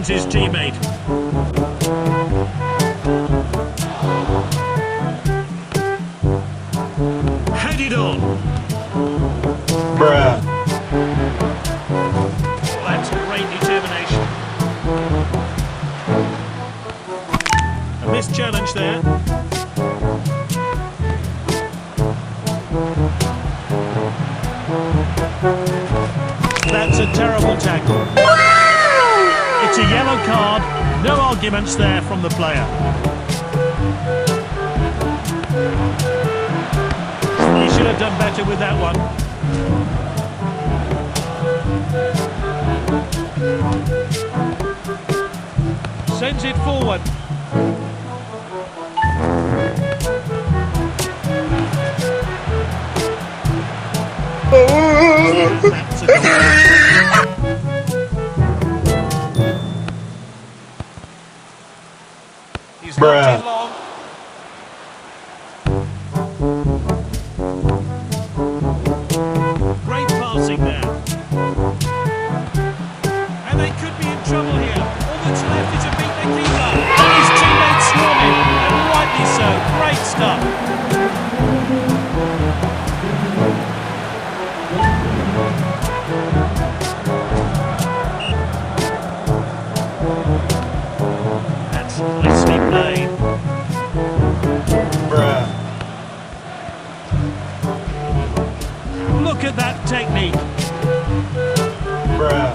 finds his teammate. Headed on. Bruh. That's great determination. A missed challenge there. That's a terrible tackle. It's a yellow card. No arguments there from the player. He should have done better with that one. Sends it forward. That's a He's not too long. Great passing there. And they could be in trouble here. All that's left is to beat the keeper. And his teammates swarm him, and rightly so. Great stuff. That's nicely played. Bruh. Look at that technique. Bruh.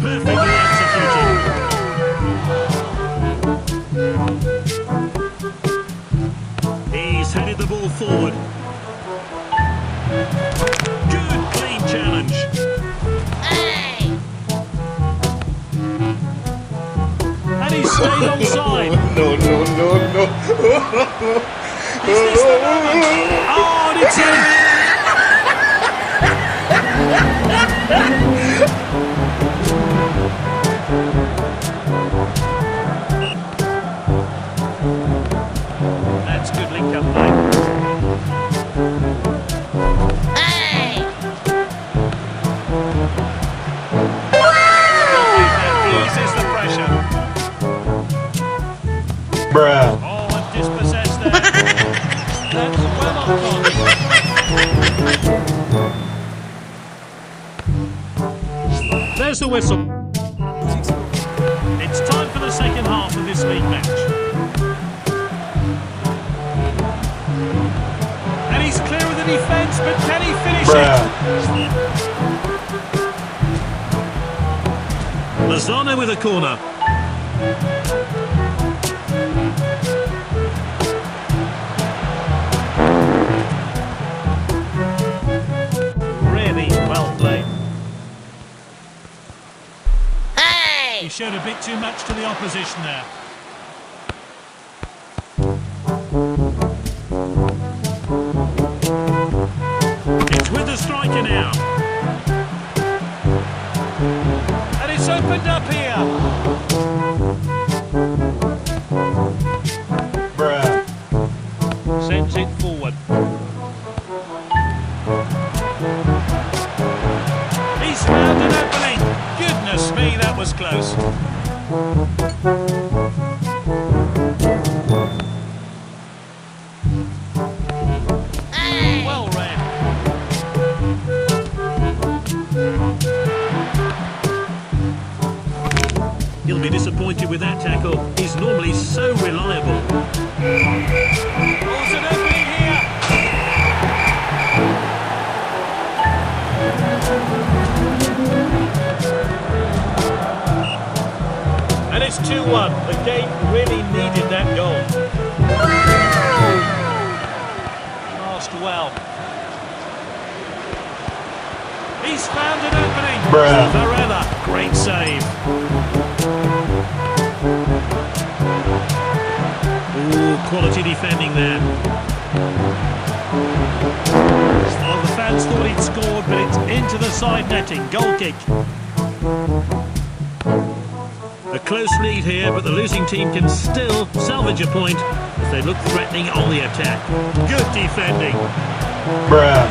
Perfectly executed. He's headed the ball forward. Good, clean challenge. And he's stayed onside. No. Is this the moment? Oh, and it's in. That's good link up play. That eases the pressure. Bruh. Oh, and dispossessed there. That's well on target. There's the whistle. It's time for the second half of this league match. And he's clear of the defence, but can he finish it? Lozano with a corner. Really well played. He showed a bit too much to the opposition there. It's with the striker now. And it's opened up here. Bruh. Sends it forward. He's found an opening. Goodness me, that was close. Well read. He'll be disappointed with that tackle. He's normally so reliable. Oh, it's an opening here. And it's 2-1. The game really needed that goal. Passed well. He's found an opening. Bruh. Varela, great save. Ooh, quality defending there. Well, the fans thought he'd scored, but it's into the side netting. Goal kick. A close lead here, but the losing team can still salvage a point as they look threatening on the attack. Good defending. Bruh.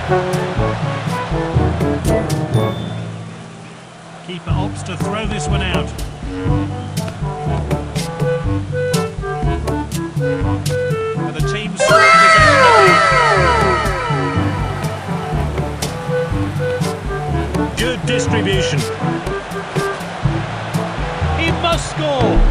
Keeper opts to throw this one out. And the team scores it. Good distribution. He must score.